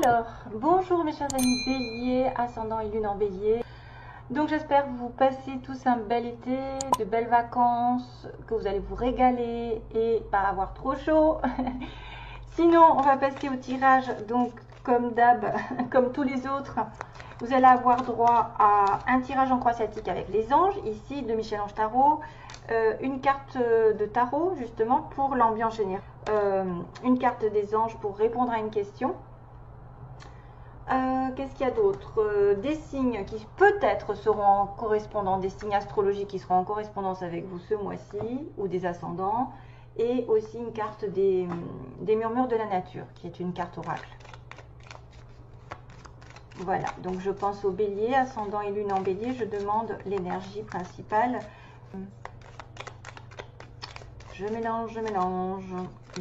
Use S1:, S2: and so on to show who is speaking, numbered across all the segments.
S1: Alors, bonjour mes chers amis Bélier, ascendant et lune en Bélier. Donc j'espère que vous passez tous un bel été, de belles vacances, que vous allez vous régaler et pas avoir trop chaud. Sinon, on va passer au tirage. Donc comme d'hab, comme tous les autres, vous allez avoir droit à un tirage en croix celtique avec les anges, ici de Michel-Ange Tarot, une carte de tarot justement pour l'ambiance générale, une carte des anges pour répondre à une question. Qu'est-ce qu'il y a d'autre? Des signes qui peut-être seront en correspondance, des signes astrologiques qui seront en correspondance avec vous ce mois-ci, ou des ascendants, et aussi une carte des murmures de la nature, qui est une carte oracle. Voilà, donc je pense au bélier, ascendant et lune en bélier, je demande l'énergie principale. Je mélange,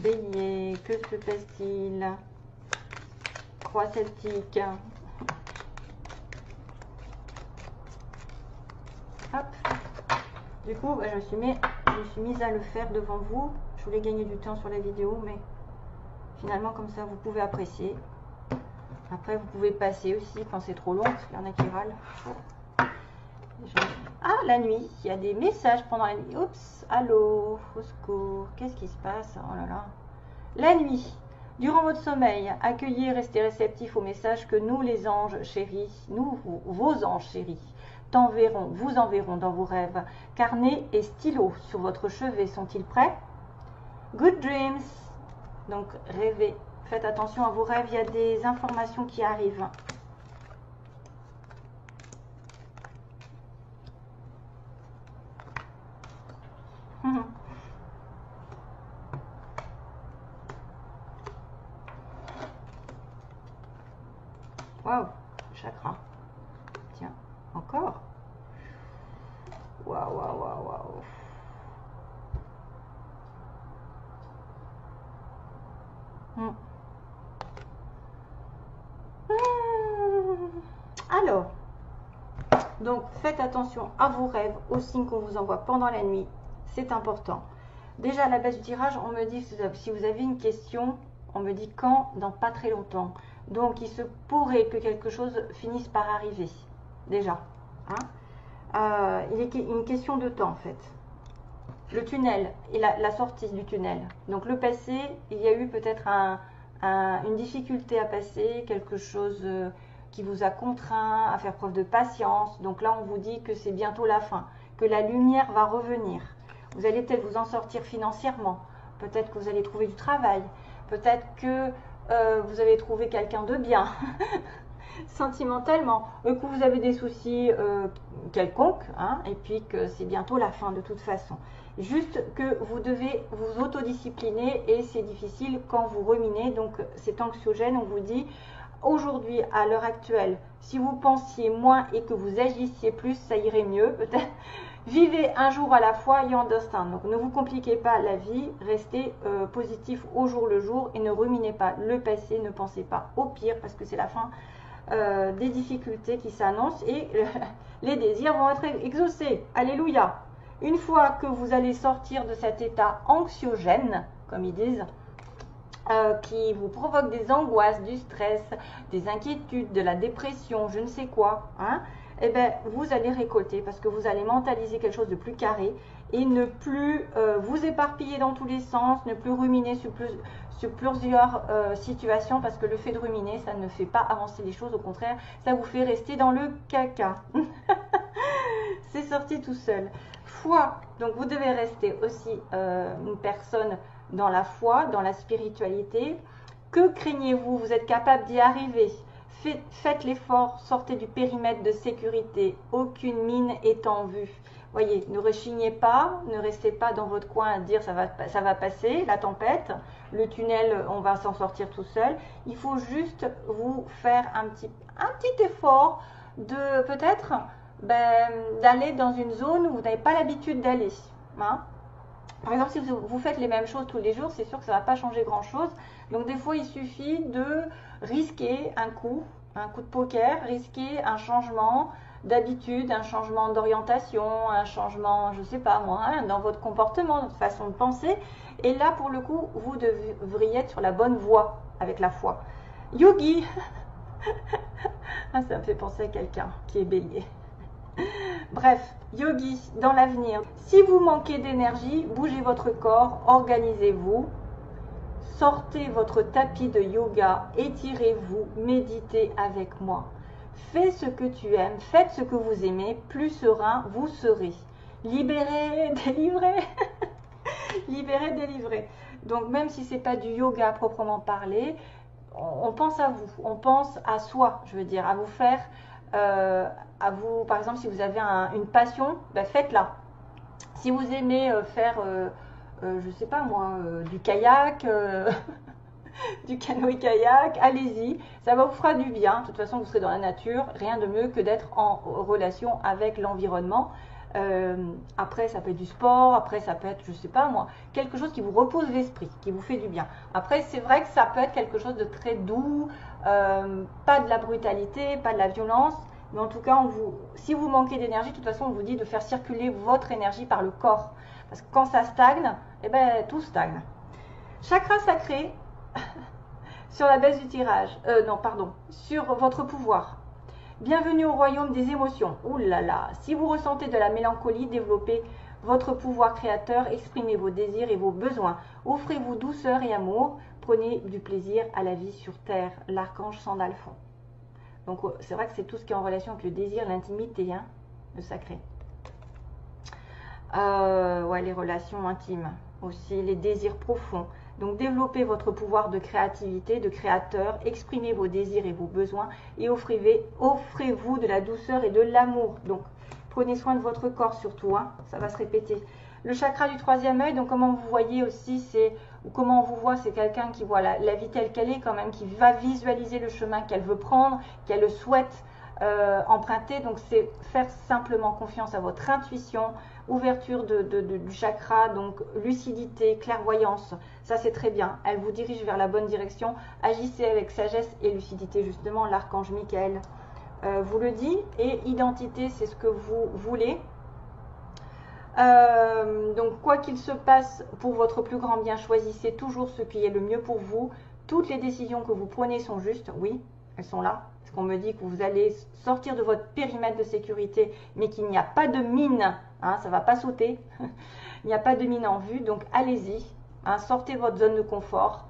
S1: bélier, que se passe-t-il? Croix celtique. Hop. Du coup, je me suis mise à le faire devant vous. Je voulais gagner du temps sur la vidéo, mais finalement, comme ça, vous pouvez apprécier. Après, vous pouvez passer aussi quand c'est trop long, parce qu'il y en a qui râlent. Ah, la nuit. Il y a des messages pendant la nuit. Oups, allô, au secours. Qu'est-ce qui se passe? Oh là là. La nuit. Durant votre sommeil, accueillez et restez réceptifs aux messages que nous, les anges chéris, nous, vos anges chéris, vous enverront dans vos rêves. Carnet et stylo sur votre chevet sont-ils prêts? Good dreams. Donc, rêvez. Faites attention à vos rêves, il y a des informations qui arrivent. Waouh, chakra. Tiens, encore. Waouh, waouh, waouh, waouh. Alors, donc faites attention à vos rêves, aux signes qu'on vous envoie pendant la nuit. C'est important. Déjà à la base du tirage, on me dit si vous avez une question, on me dit quand, dans pas très longtemps. Donc il se pourrait que quelque chose finisse par arriver. Déjà. Hein, il est une question de temps en fait. Le tunnel et la sortie du tunnel. Donc le passé, il y a eu peut-être une difficulté à passer, quelque chose qui vous a contraint à faire preuve de patience. Donc là, on vous dit que c'est bientôt la fin, que la lumière va revenir. Vous allez peut-être vous en sortir financièrement. Peut-être que vous allez trouver du travail. Peut-être que vous avez trouvé quelqu'un de bien. Sentimentalement, que vous avez des soucis quelconques, hein, et puis que c'est bientôt la fin de toute façon. Juste que vous devez vous autodiscipliner et c'est difficile quand vous ruminez, donc c'est anxiogène. On vous dit aujourd'hui, à l'heure actuelle, si vous pensiez moins et que vous agissiez plus, ça irait mieux peut-être. Vivez un jour à la fois, you understand. Donc ne vous compliquez pas la vie, restez positif au jour le jour et ne ruminez pas le passé, ne pensez pas au pire parce que c'est la fin des difficultés qui s'annoncent et les désirs vont être exaucés. Alléluia. Une fois que vous allez sortir de cet état anxiogène, comme ils disent, qui vous provoque des angoisses, du stress, des inquiétudes, de la dépression, je ne sais quoi, hein, eh bien, vous allez récolter parce que vous allez mentaliser quelque chose de plus carré et ne plus vous éparpiller dans tous les sens, ne plus ruminer sur plusieurs situations parce que le fait de ruminer, ça ne fait pas avancer les choses, au contraire, ça vous fait rester dans le caca. C'est sorti tout seul. Foi, donc vous devez rester aussi une personne dans la foi, dans la spiritualité. Que craignez-vous? Vous êtes capable d'y arriver. Faites l'effort, sortez du périmètre de sécurité. Aucune mine est en vue. Voyez, ne rechignez pas, ne restez pas dans votre coin à dire ça va passer, la tempête, le tunnel, on va s'en sortir tout seul. Il faut juste vous faire un petit effort de peut-être d'aller dans une zone où vous n'avez pas l'habitude d'aller. Hein. Par exemple, si vous faites les mêmes choses tous les jours, c'est sûr que ça ne va pas changer grand-chose. Donc des fois, il suffit de risquer un coup de poker, risquer un changement d'habitude, un changement d'orientation, un changement, je ne sais pas moi, hein, dans votre comportement, votre façon de penser. Et là, pour le coup, vous devriez être sur la bonne voie avec la foi. Yogi. Ah, ça me fait penser à quelqu'un qui est bélier. Bref, yogi, dans l'avenir. Si vous manquez d'énergie, bougez votre corps, organisez-vous, sortez votre tapis de yoga, étirez-vous, méditez avec moi. Fais ce que tu aimes, faites ce que vous aimez, plus serein vous serez. Libéré, délivré. Libéré, délivré. Donc même si c'est pas du yoga à proprement parler, on pense à vous, on pense à soi, je veux dire, à vous faire, à vous, par exemple, si vous avez une passion, ben faites-la. Si vous aimez faire, je sais pas moi, du kayak, du canoë-kayak, allez-y, ça vous fera du bien. De toute façon, vous serez dans la nature, rien de mieux que d'être en relation avec l'environnement. Après, ça peut être du sport, après, ça peut être, je sais pas moi, quelque chose qui vous repose l'esprit, qui vous fait du bien. Après, c'est vrai que ça peut être quelque chose de très doux, pas de la brutalité, pas de la violence, mais en tout cas, si vous manquez d'énergie, de toute façon, on vous dit de faire circuler votre énergie par le corps. Parce que quand ça stagne, eh ben, tout stagne. Chakra sacré, sur la base du tirage, non, pardon, sur votre pouvoir. Bienvenue au royaume des émotions. Ouh là là, si vous ressentez de la mélancolie, développez votre pouvoir créateur, exprimez vos désirs et vos besoins. Offrez-vous douceur et amour, prenez du plaisir à la vie sur terre. L'archange Sandalphon. Donc c'est vrai que c'est tout ce qui est en relation avec le désir, l'intimité, hein, le sacré. Ouais, les relations intimes aussi, les désirs profonds. Donc développez votre pouvoir de créativité, de créateur, exprimez vos désirs et vos besoins et offrez-vous de la douceur et de l'amour. Donc prenez soin de votre corps surtout, hein, ça va se répéter. Le chakra du troisième œil, donc comment vous voyez aussi, ou comment on vous voit, c'est quelqu'un qui voit la vie telle qu'elle est quand même, qui va visualiser le chemin qu'elle veut prendre, qu'elle souhaite emprunter. Donc c'est faire simplement confiance à votre intuition, ouverture du chakra, donc lucidité, clairvoyance, ça c'est très bien, elle vous dirige vers la bonne direction, agissez avec sagesse et lucidité, justement l'archange Michael vous le dit, et identité c'est ce que vous voulez. Donc quoi qu'il se passe pour votre plus grand bien, choisissez toujours ce qui est le mieux pour vous. Toutes les décisions que vous prenez sont justes, oui, elles sont là. Parce qu'on me dit que vous allez sortir de votre périmètre de sécurité, mais qu'il n'y a pas de mine, hein, ça ne va pas sauter. Il n'y a pas de mine en vue, donc allez-y, hein, sortez de votre zone de confort,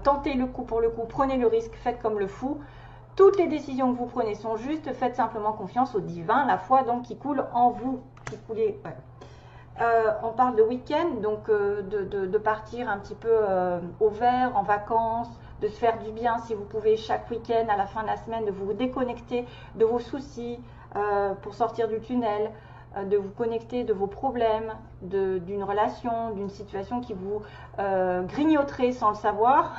S1: tentez le coup pour le coup, prenez le risque, faites comme le fou. Toutes les décisions que vous prenez sont justes, faites simplement confiance au divin, la foi donc qui coule en vous, qui coulait, ouais. On parle de week-end, donc de partir un petit peu au vert, en vacances, de se faire du bien si vous pouvez chaque week-end, à la fin de la semaine, de vous déconnecter de vos soucis pour sortir du tunnel, de vous connecter de vos problèmes, d'une relation, d'une situation qui vous grignoterait sans le savoir.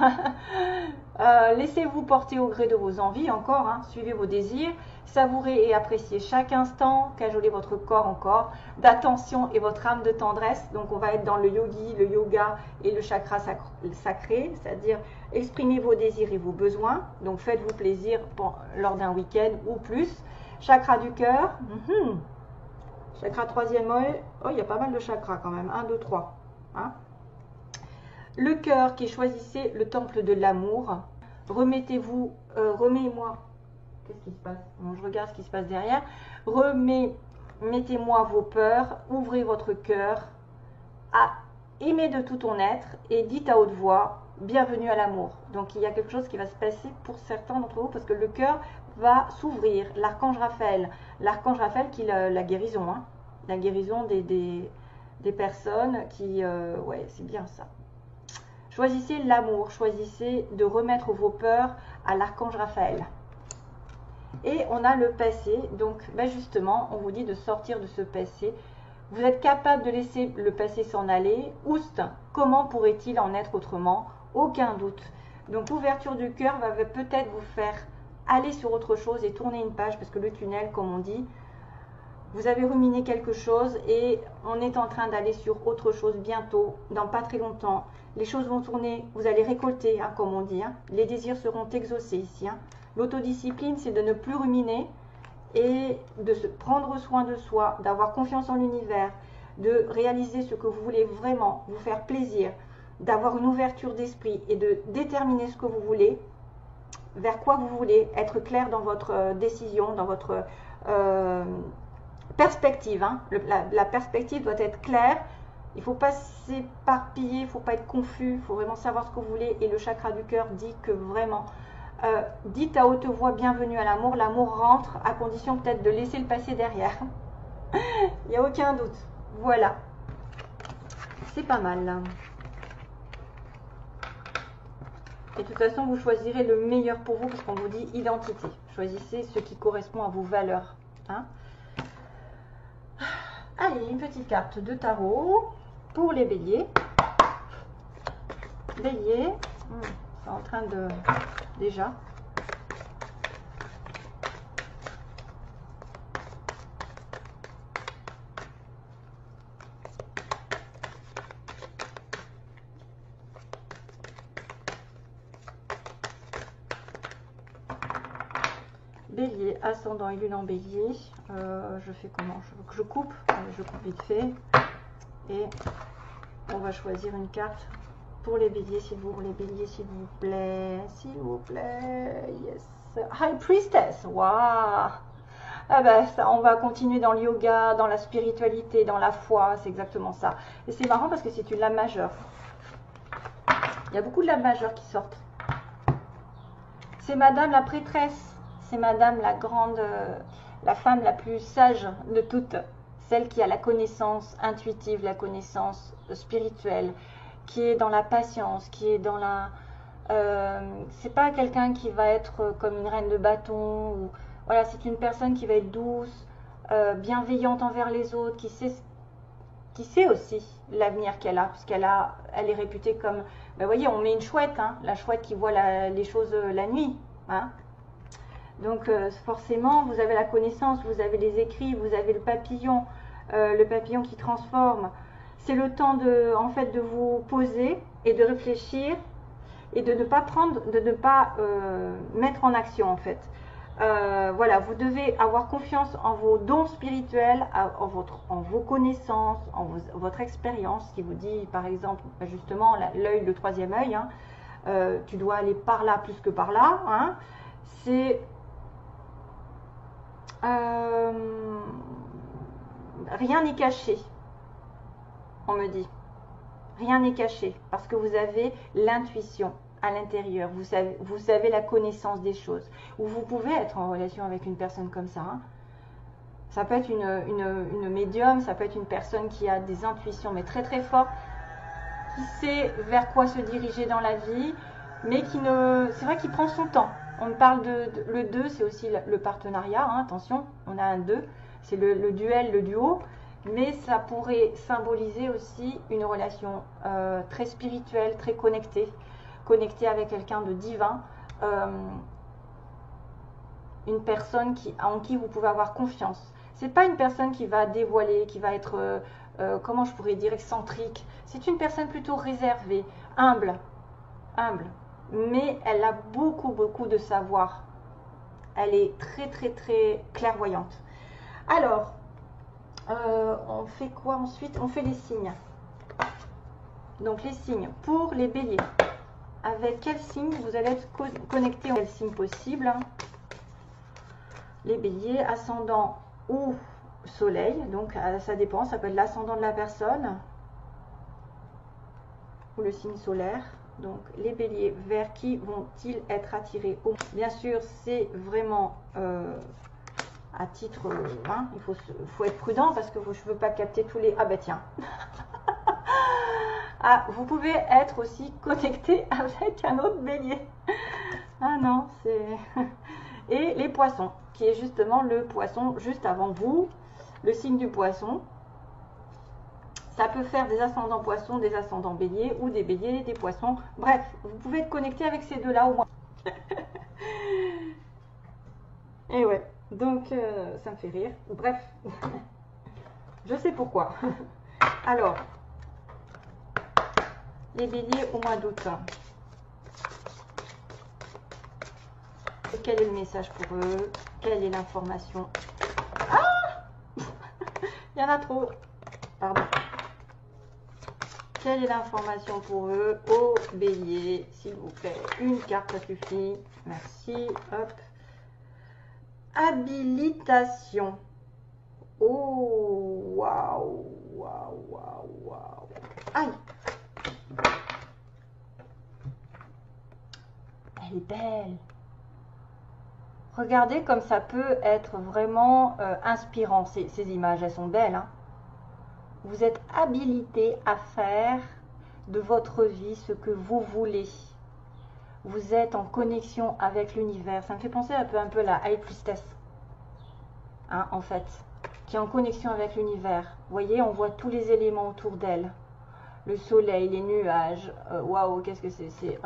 S1: Laissez-vous porter au gré de vos envies encore, hein, suivez vos désirs, savourez et appréciez chaque instant, cajolez votre corps encore d'attention et votre âme de tendresse. Donc on va être dans le yogi, le yoga et le chakra sacré, c'est-à-dire exprimez vos désirs et vos besoins, donc faites-vous plaisir lors d'un week-end ou plus. Chakra du cœur, chakra troisième œil, oh il y a pas mal de chakras quand même, 1, 2, 3, hein. Le cœur qui choisissez le temple de l'amour. Remettez-vous, remets-moi. Qu'est-ce qui se passe? Bon, je regarde ce qui se passe derrière. Mettez-moi vos peurs, ouvrez votre cœur, aimez de tout ton être et dites à haute voix, bienvenue à l'amour. Donc il y a quelque chose qui va se passer pour certains d'entre vous parce que le cœur va s'ouvrir. L'archange Raphaël qui est la guérison, hein, la guérison des personnes qui, ouais, c'est bien ça. Choisissez l'amour, choisissez de remettre vos peurs à l'archange Raphaël. Et on a le passé, donc ben justement, on vous dit de sortir de ce passé. Vous êtes capable de laisser le passé s'en aller. Oust, comment pourrait-il en être autrement? Aucun doute. Donc l'ouverture du cœur va peut-être vous faire aller sur autre chose et tourner une page, parce que le tunnel, comme on dit, vous avez ruminé quelque chose et on est en train d'aller sur autre chose bientôt, dans pas très longtemps. Les choses vont tourner, vous allez récolter, hein, comme on dit. Hein. Les désirs seront exaucés ici. Hein. L'autodiscipline, c'est de ne plus ruminer et de se prendre soin de soi, d'avoir confiance en l'univers, de réaliser ce que vous voulez vraiment, vous faire plaisir, d'avoir une ouverture d'esprit et de déterminer ce que vous voulez. vers quoi vous voulez, être clair dans votre décision, dans votre perspective. Hein. La perspective doit être claire. Il ne faut pas s'éparpiller, il ne faut pas être confus, il faut vraiment savoir ce que vous voulez. Et le chakra du cœur dit que vraiment, dites à haute voix bienvenue à l'amour. L'amour rentre à condition peut-être de laisser le passé derrière. Il n'y a aucun doute. Voilà. C'est pas mal. Et de toute façon, vous choisirez le meilleur pour vous parce qu'on vous dit identité. Choisissez ce qui correspond à vos valeurs. Hein. Allez, une petite carte de tarot pour les béliers. Bélier, c'est en train de... Déjà. Bélier, ascendant et lune en bélier. Je fais comment? Je coupe. Je coupe vite fait. Et on va choisir une carte pour les béliers, s'il vous plaît. S'il vous plaît. Yes. High Priestess. Waouh. Ah ben, ça, on va continuer dans le yoga, dans la spiritualité, dans la foi. C'est exactement ça. Et c'est marrant parce que c'est une lame majeure. Il y a beaucoup de lames majeures qui sortent. C'est Madame la prêtresse. C'est Madame la grande, la femme la plus sage de toutes, celle qui a la connaissance intuitive, la connaissance spirituelle, qui est dans la patience, qui est dans la... c'est pas quelqu'un qui va être comme une reine de bâton. Ou, voilà, c'est une personne qui va être douce, bienveillante envers les autres, qui sait aussi l'avenir qu'elle a, parce elle est réputée comme... Ben, voyez, on met une chouette, hein, la chouette qui voit les choses la nuit, hein. Donc forcément, vous avez la connaissance, vous avez les écrits, vous avez le papillon qui transforme. C'est le temps en fait, de vous poser et de réfléchir et de ne pas mettre en action en fait. Voilà, vous devez avoir confiance en vos dons spirituels, en vos connaissances, en votre expérience qui vous dit par exemple justement l'œil, le troisième œil, hein, tu dois aller par là plus que par là, hein. C'est rien n'est caché, on me dit. Rien n'est caché parce que vous avez l'intuition à l'intérieur. Vous savez la connaissance des choses. Ou vous pouvez être en relation avec une personne comme ça. Hein. Ça peut être une médium, ça peut être une personne qui a des intuitions mais très très fortes, qui sait vers quoi se diriger dans la vie, mais c'est vrai qu'il prend son temps. On parle le 2, c'est aussi le partenariat, hein, attention, on a un 2, c'est le duel, le duo, mais ça pourrait symboliser aussi une relation très spirituelle, très connectée avec quelqu'un de divin, une personne en qui vous pouvez avoir confiance. C'est pas une personne qui va dévoiler, qui va être, comment je pourrais dire, excentrique. C'est une personne plutôt réservée, humble. Mais elle a beaucoup de savoir. Elle est très clairvoyante. Alors, on fait quoi ensuite? On fait les signes. Donc les signes pour les béliers. Avec quel signe vous allez être connecté? Quel signe possible? Les béliers, ascendant ou soleil. Donc ça dépend, ça peut être l'ascendant de la personne ou le signe solaire. Donc les béliers, vers qui vont-ils être attirés? Bien sûr, c'est vraiment à titre... hein, il faut être prudent parce que je ne veux pas capter tous les... Ah bah tiens. Ah, vous pouvez être aussi connecté avec un autre bélier. Ah non, c'est... Et les poissons, qui est justement le poisson juste avant vous, le signe du poisson. Ça peut faire des ascendants poissons, des ascendants béliers, ou des béliers, des poissons. Bref, vous pouvez être connecté avec ces deux-là au moins. Et ouais, donc ça me fait rire. Bref, je sais pourquoi. Alors, les béliers au mois d'août. Quel est le message pour eux? Quelle est l'information? Ah il y en a trop. Pardon. Quelle est l'information pour eux au béliers, s'il vous plaît. Une carte, ça suffit. Merci. Hop. Habilitation. Oh, waouh, waouh, waouh, waouh. Aïe. Elle est belle. Regardez comme ça peut être vraiment inspirant. Ces images, elles sont belles. Hein. Vous êtes habilité à faire de votre vie ce que vous voulez. Vous êtes en connexion avec l'univers. Ça me fait penser un peu à la High Priestess. Hein, en fait. Qui est en connexion avec l'univers. Vous voyez, on voit tous les éléments autour d'elle. Le soleil, les nuages. Waouh, qu'est-ce que c'est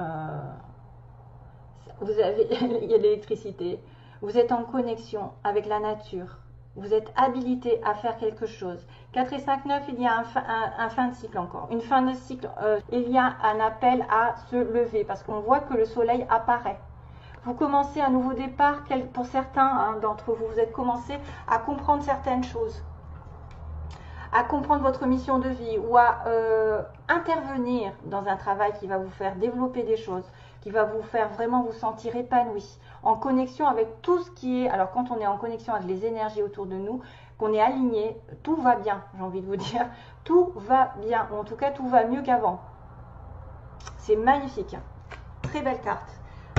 S1: vous avez, il y a de l'électricité. Vous êtes en connexion avec la nature. Vous êtes habilité à faire quelque chose. 4 et 5, 9, il y a un fin de cycle encore. Une fin de cycle, il y a un appel à se lever parce qu'on voit que le soleil apparaît. Vous commencez un nouveau départ, pour certains d'entre vous, vous êtes commencé à comprendre certaines choses, à comprendre votre mission de vie ou à intervenir dans un travail qui va vous faire développer des choses, qui va vous faire vraiment vous sentir épanoui, en connexion avec tout ce qui est, alors quand on est en connexion avec les énergies autour de nous, qu'on est aligné, tout va bien, j'ai envie de vous dire, tout va bien, ou en tout cas tout va mieux qu'avant. C'est magnifique, très belle carte.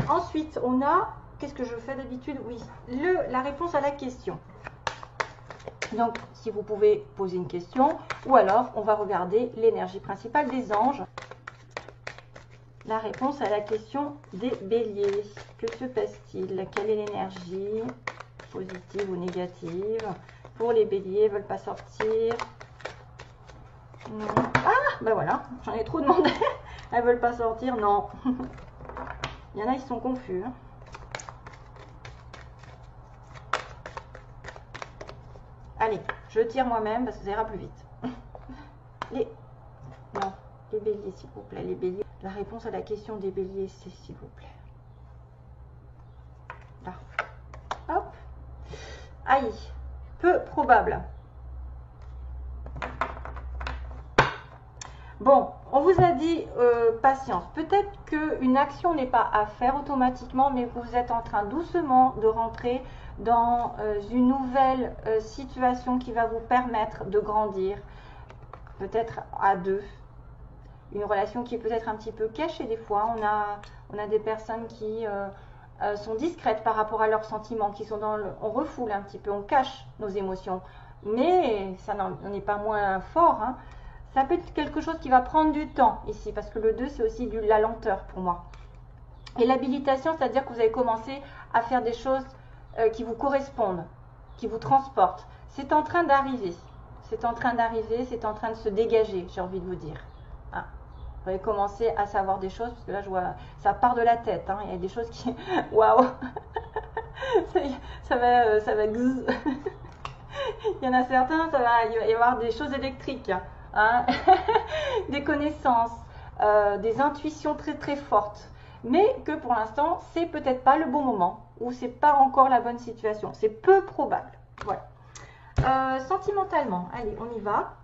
S1: Ensuite, on a, qu'est-ce que je fais d'habitude? Oui, la réponse à la question. Donc, si vous pouvez poser une question, ou alors on va regarder l'énergie principale des anges. La réponse à la question des béliers. Que se passe-t-il? Quelle est l'énergie positive ou négative pour les béliers? Ils ne veulent pas sortir. Ah, ben voilà, j'en ai trop demandé. Elles ne veulent pas sortir, non. Il y en a, ils sont confus. Hein. Allez, je tire moi-même parce que ça ira plus vite. Non, les béliers, s'il vous plaît, les béliers. La réponse à la question des béliers, c'est s'il vous plaît. Là. Hop. Aïe. Peu probable. Bon, on vous a dit patience. Peut-être qu'une action n'est pas à faire automatiquement, mais vous êtes en train doucement de rentrer dans une nouvelle situation qui va vous permettre de grandir, peut-être à deux. Une relation qui est peut-être un petit peu cachée des fois. On a des personnes qui sont discrètes par rapport à leurs sentiments, qui sont on refoule un petit peu, on cache nos émotions. Mais ça n'en est pas moins fort. Hein. Ça peut être quelque chose qui va prendre du temps ici, parce que le 2, c'est aussi la lenteur pour moi. Et l'habilitation, c'est-à-dire que vous avez commencé à faire des choses qui vous correspondent, qui vous transportent. C'est en train d'arriver. C'est en train d'arriver, c'est en train de se dégager, j'ai envie de vous dire. Ah. Vous allez commencer à savoir des choses, parce que là, je vois, ça part de la tête. Hein. Il y a des choses qui... Waouh. Ça va... Il y en a certains, il va y avoir des choses électriques. Hein. Des connaissances, des intuitions très très fortes. Mais que pour l'instant, c'est peut-être pas le bon moment. Ou c'est pas encore la bonne situation. C'est peu probable. Voilà. Sentimentalement, allez, on y va.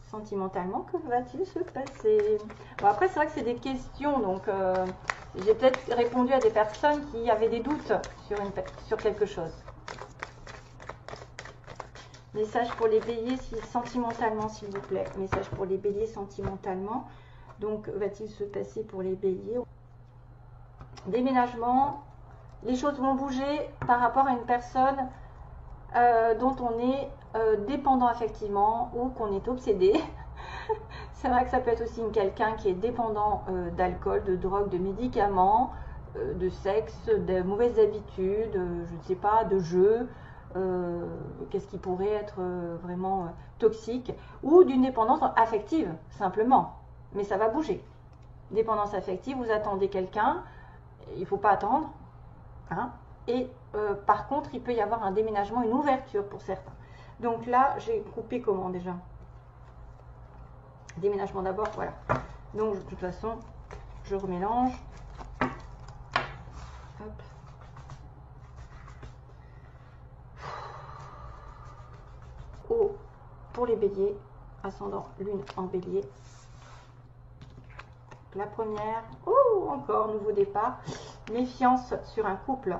S1: Sentimentalement, que va-t-il se passer? Bon, après, c'est vrai que c'est des questions, donc j'ai peut-être répondu à des personnes qui avaient des doutes sur quelque chose. Message pour les béliers sentimentalement, s'il vous plaît. Message pour les béliers sentimentalement. Donc, va-t-il se passer pour les béliers? Déménagement. Les choses vont bouger par rapport à une personne dont on est dépendant affectivement ou qu'on est obsédé. C'est vrai que ça peut être aussi quelqu'un qui est dépendant d'alcool, de drogue, de médicaments, de sexe, de mauvaises habitudes, je ne sais pas, de jeux, qu'est-ce qui pourrait être vraiment toxique, ou d'une dépendance affective, simplement. Mais ça va bouger. Dépendance affective, vous attendez quelqu'un, il ne faut pas attendre, hein. Et par contre, il peut y avoir un déménagement, une ouverture pour certains. Donc là, j'ai coupé comment déjà? Déménagement d'abord, voilà. Donc, de toute façon, je remélange. Hop. Oh, pour les béliers, ascendant lune en bélier. la première, oh, encore nouveau départ, méfiance sur un couple.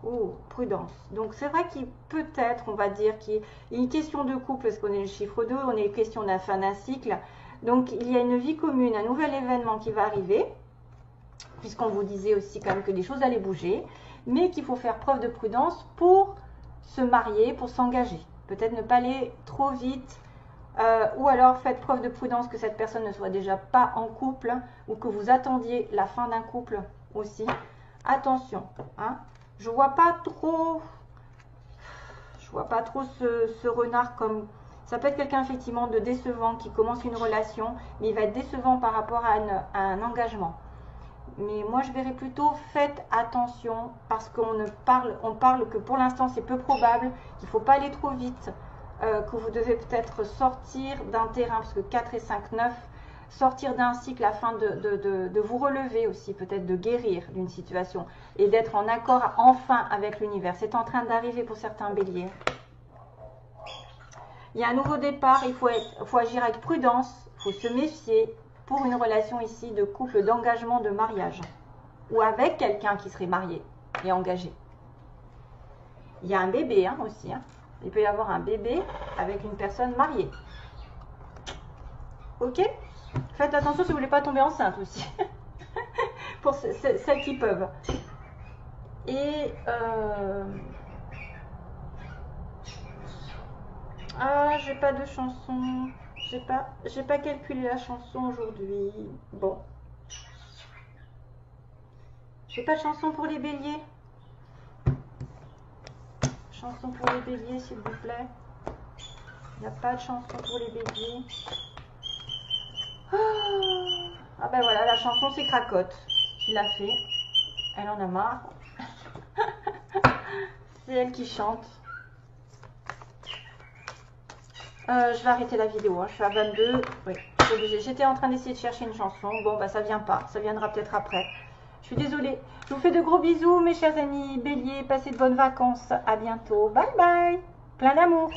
S1: Oh, prudence. Donc c'est vrai qu'il peut-être, on va dire, qu'il y a une question de couple, parce qu'on est le chiffre 2, on est question de la fin d'un cycle. Donc il y a une vie commune, un nouvel événement qui va arriver, puisqu'on vous disait aussi quand même que des choses allaient bouger, mais qu'il faut faire preuve de prudence pour se marier, pour s'engager. Peut-être ne pas aller trop vite, ou alors faites preuve de prudence que cette personne ne soit déjà pas en couple, ou que vous attendiez la fin d'un couple aussi. Attention, hein. Je vois pas trop ce renard comme... Ça peut être quelqu'un effectivement de décevant qui commence une relation, mais il va être décevant par rapport à un engagement. Mais moi je verrais plutôt, faites attention, parce on parle que pour l'instant c'est peu probable, qu'il ne faut pas aller trop vite, que vous devez peut-être sortir d'un terrain, parce que 4 et 5, 9, sortir d'un cycle afin de vous relever aussi, peut-être de guérir d'une situation et d'être en accord enfin avec l'univers. C'est en train d'arriver pour certains béliers. Il y a un nouveau départ, il faut agir avec prudence, il faut se méfier pour une relation ici de couple, d'engagement, de mariage, ou avec quelqu'un qui serait marié et engagé. Il y a un bébé aussi, hein. Il peut y avoir un bébé avec une personne mariée. Ok ? Faites attention si vous ne voulez pas tomber enceinte aussi. Pour celles qui peuvent. Et ah, j'ai pas de chanson. J'ai pas calculé la chanson aujourd'hui. Bon. J'ai pas de chanson pour les béliers. Chanson pour les béliers, s'il vous plaît. Il n'y a pas de chanson pour les béliers. Ah ben voilà, la chanson c'est Cracotte qui l'a fait. Elle en a marre. C'est elle qui chante. Je vais arrêter la vidéo, hein. Je suis à 22. Oui, j'étais en train d'essayer de chercher une chanson. Bon, bah ça vient pas. Ça viendra peut-être après. Je suis désolée. Je vous fais de gros bisous, mes chers amis béliers. Passez de bonnes vacances. À bientôt. Bye bye. Plein d'amour.